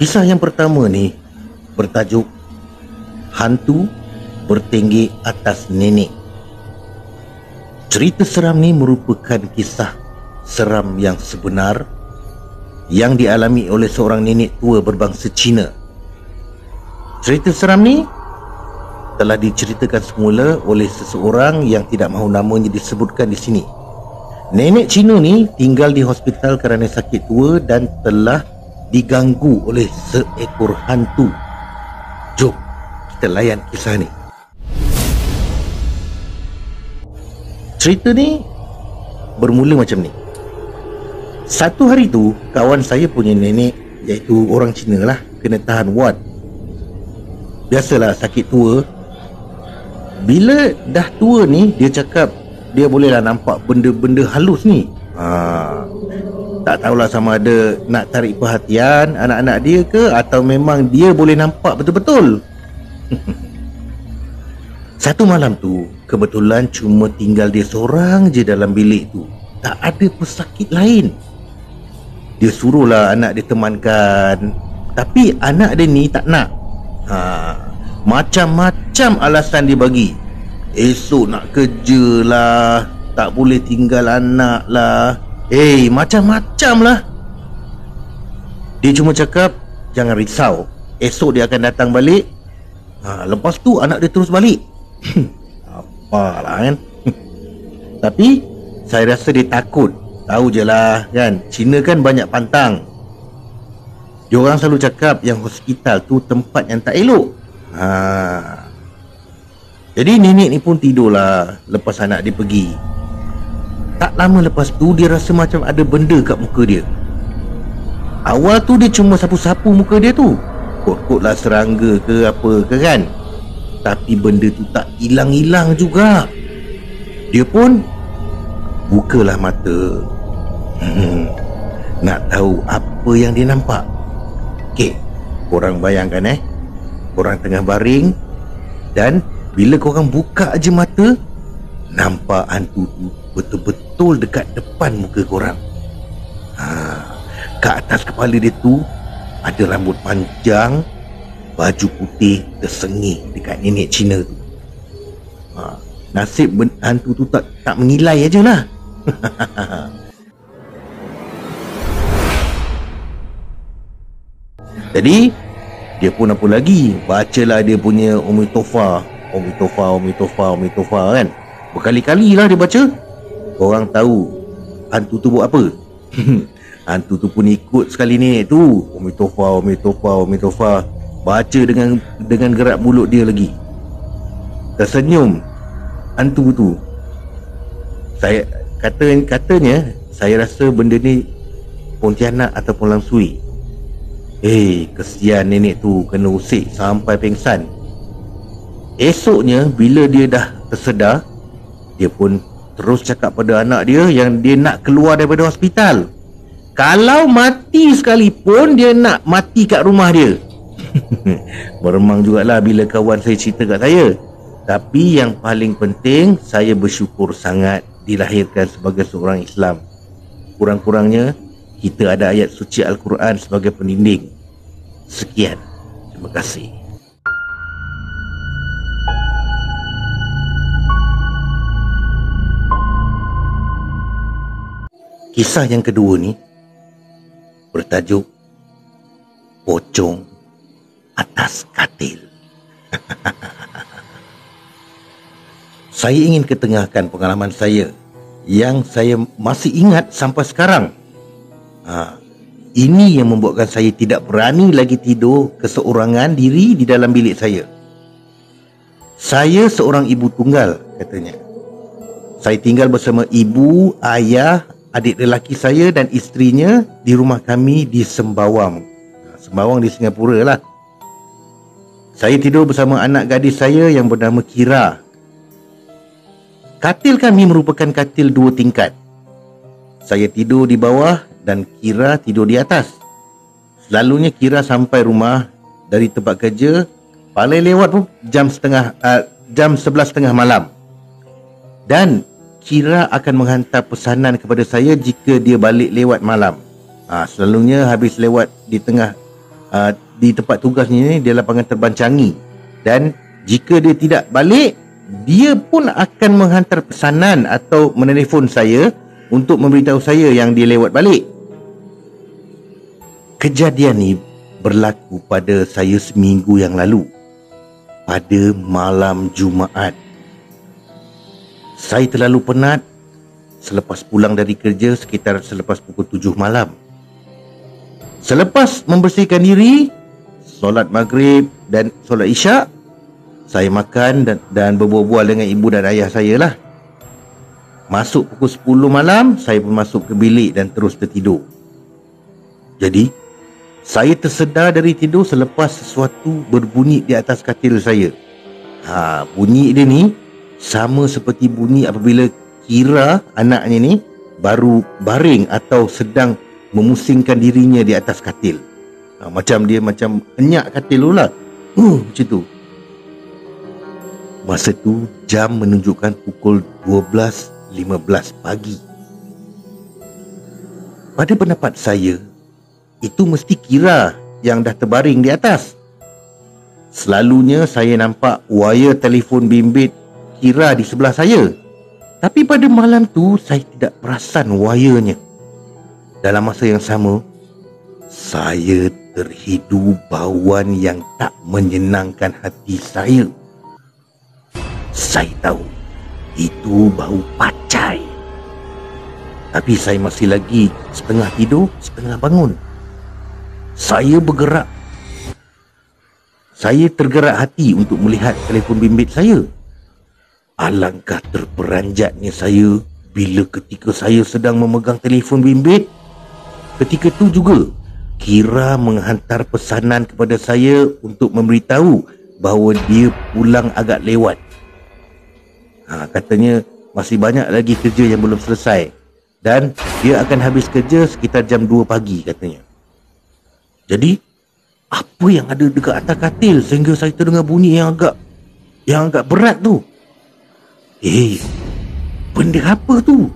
Kisah yang pertama ni bertajuk Hantu Bertinggi Atas Nenek. Cerita seram ni merupakan kisah seram yang sebenar yang dialami oleh seorang nenek tua berbangsa Cina. Cerita seram ni telah diceritakan semula oleh seseorang yang tidak mahu namanya disebutkan di sini. Nenek Cina ni tinggal di hospital kerana sakit tua dan telah diganggu oleh seekor hantu. Jom kita layan kisah ni. Cerita ni bermula macam ni. Satu hari tu, kawan saya punya nenek, iaitu orang Cina lah, kena tahan ward. Biasalah sakit tua. Bila dah tua ni, dia cakap dia bolehlah nampak benda-benda halus ni. Tak tahulah sama ada nak tarik perhatian anak-anak dia ke, atau memang dia boleh nampak betul-betul. Satu malam tu, kebetulan cuma tinggal dia seorang je dalam bilik tu. Tak ada pesakit lain. Dia suruhlah anak dia temankan, tapi anak dia ni tak nak. Macam-macam alasan dia bagi. Esok nak kerja lah, tak boleh tinggal anak lah. Macam-macam lah. Dia cuma cakap, jangan risau, esok dia akan datang balik. Lepas tu anak dia terus balik. Apalah kan. Tapi saya rasa dia takut. Tahu je lah kan, Cina kan banyak pantang. Diorang selalu cakap yang hospital tu tempat yang tak elok. Jadi nenek ni pun tidurlah lepas anak dia pergi. Tak lama lepas tu dia rasa macam ada benda kat muka dia. Awal tu dia cuma sapu-sapu muka dia tu, kot-kot lah serangga ke apa ke kan. Tapi benda tu tak hilang-hilang juga. Dia pun bukalah mata. Nak tahu apa yang dia nampak? Okey, korang bayangkan korang tengah baring, dan bila korang buka je mata, nampak hantu tu betul-betul dekat depan muka korang. Kat atas kepala dia tu ada rambut panjang, baju putih tersengih dekat nenek Cina tu. Nasib hantu tu tak mengilai aje lah. Jadi dia pun apa lagi, bacalah dia punya Umi Tofa kan. Berkali-kali lah dia baca. Korang tahu hantu tu buat apa? Hantu tu pun ikut sekali ni tu, Umi Tofa. Baca dengan gerak mulut dia lagi. Tersenyum hantu tu. Saya katanya saya rasa benda ni Pontianak ataupun langsui. Kesian nenek tu kena usik sampai pengsan. Esoknya bila dia dah tersedar, dia pun terus cakap pada anak dia yang dia nak keluar daripada hospital. Kalau mati sekalipun, dia nak mati kat rumah dia. Meremang jugalah bila kawan saya cerita kat saya. Tapi yang paling penting, saya bersyukur sangat dilahirkan sebagai seorang Islam. Kurang-kurangnya kita ada ayat suci Al-Quran sebagai pendinding. Sekian, terima kasih. Kisah yang kedua ni bertajuk Pocong Atas Katil. Saya ingin ketengahkan pengalaman saya yang saya masih ingat sampai sekarang. Ini yang membuatkan saya tidak berani lagi tidur keseorangan diri di dalam bilik saya. Saya seorang ibu tunggal, katanya. Saya tinggal bersama ibu, ayah, adik lelaki saya dan isterinya di rumah kami di Sembawang. Sembawang di Singapura lah. Saya tidur bersama anak gadis saya yang bernama Kira. Katil kami merupakan katil 2 tingkat. Saya tidur di bawah dan Kira tidur di atas. Selalunya Kira sampai rumah dari tempat kerja paling lewat pun jam 11:30 malam. Dan Kira akan menghantar pesanan kepada saya jika dia balik lewat malam. Selalunya habis lewat di tengah di tempat tugasnya ni, di lapangan terbang Changi. Dan jika dia tidak balik, dia pun akan menghantar pesanan atau menelefon saya untuk memberitahu saya yang dia lewat balik. Kejadian ni berlaku pada saya seminggu yang lalu, pada malam Jumaat. Saya terlalu penat selepas pulang dari kerja sekitar selepas pukul 7 malam. Selepas membersihkan diri, solat maghrib dan solat isyak, saya makan dan berbual-bual dengan ibu dan ayah saya lah. Masuk pukul 10 malam, saya pun masuk ke bilik dan terus tertidur. Jadi, saya tersedar dari tidur selepas sesuatu berbunyi di atas katil saya. Bunyi dia ni sama seperti bunyi apabila Kira, anaknya ni, baru baring atau sedang memusingkan dirinya di atas katil. Macam dia macam enyak katil tu lah. Macam tu. Masa tu jam menunjukkan pukul 12.15 pagi. Pada pendapat saya, itu mesti Kira yang dah terbaring di atas. Selalunya saya nampak wayar telefon bimbit Kira di sebelah saya. Tapi pada malam tu saya tidak perasan wayarnya. Dalam masa yang sama, saya terhidu bauan yang tak menyenangkan hati saya. Saya tahu itu bau pacai. Tapi saya masih lagi setengah tidur, setengah bangun. Saya bergerak. Saya tergerak hati untuk melihat telefon bimbit saya. Alangkah terperanjatnya saya bila ketika saya sedang memegang telefon bimbit, ketika tu juga Kira menghantar pesanan kepada saya untuk memberitahu bahawa dia pulang agak lewat. Katanya masih banyak lagi kerja yang belum selesai dan dia akan habis kerja sekitar jam 2 pagi katanya. Jadi, apa yang ada dekat atas katil sehingga saya terdengar bunyi yang agak berat tu? Benda apa tu?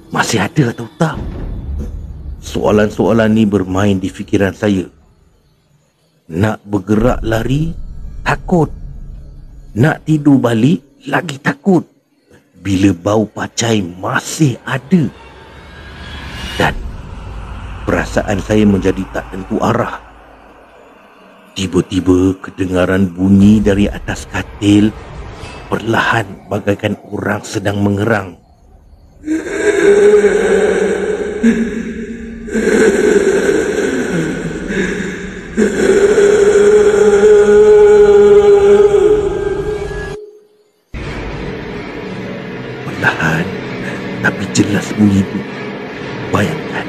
Masih ada atau tak? Soalan-soalan ni bermain di fikiran saya. Nak bergerak lari, takut. Nak tidur balik, lagi takut. Bila bau pacai masih ada. Dan perasaan saya menjadi tak tentu arah. Tiba-tiba kedengaran bunyi dari atas katil perlahan bagaikan orang sedang mengerang. Perlahan tapi jelas bunyi itu. Bayangkan,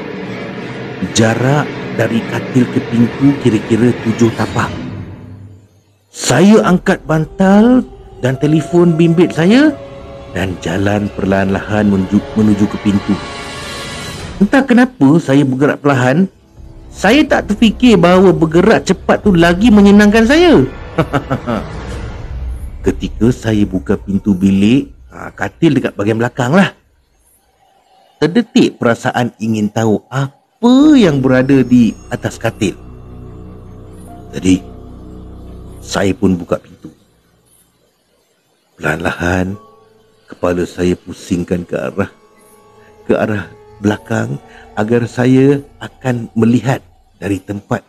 jarak dari katil ke pintu kira-kira 7 tapak. Saya angkat bantal dan telefon bimbit saya dan jalan perlahan-lahan menuju ke pintu. Entah kenapa saya bergerak perlahan. Saya tak terfikir bahawa bergerak cepat tu lagi menyenangkan saya. Ketika saya buka pintu bilik, katil dekat bahagian belakang lah. Terdetik perasaan ingin tahu apa yang berada di atas katil. Jadi, saya pun buka pintu. Perlahan-lahan, kepala saya pusingkan ke arah belakang agar saya akan melihat dari tempat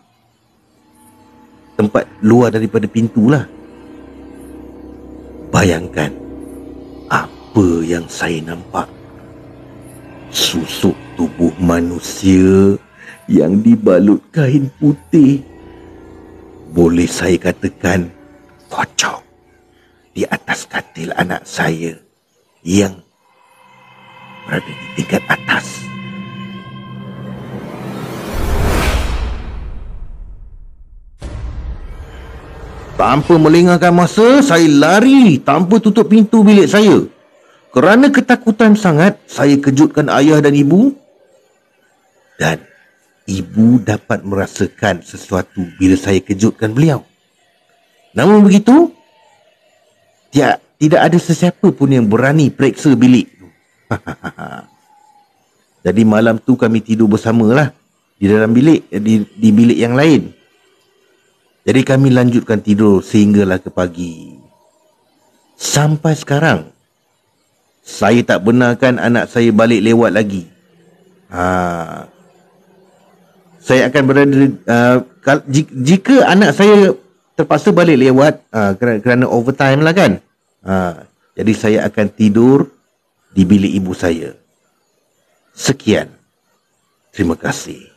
luar daripada pintu lah. Bayangkan apa yang saya nampak. Susuk tubuh manusia yang dibalut kain putih. Boleh saya katakan pocong di atas katil anak saya yang berada di tingkat atas. Tanpa melengahkan masa, saya lari tanpa tutup pintu bilik saya. Kerana ketakutan sangat, saya kejutkan ayah dan ibu. Dan ibu dapat merasakan sesuatu bila saya kejutkan beliau. Namun begitu, tidak ada sesiapa pun yang berani periksa bilik. Jadi malam tu kami tidur bersamalah. di dalam bilik, di bilik yang lain. Jadi kami lanjutkan tidur sehinggalah ke pagi. Sampai sekarang, saya tak benarkan anak saya balik lewat lagi. Saya akan berada, jika anak saya terpaksa balik lewat, kerana overtime lah kan. Jadi saya akan tidur di bilik ibu saya. Sekian. Terima kasih.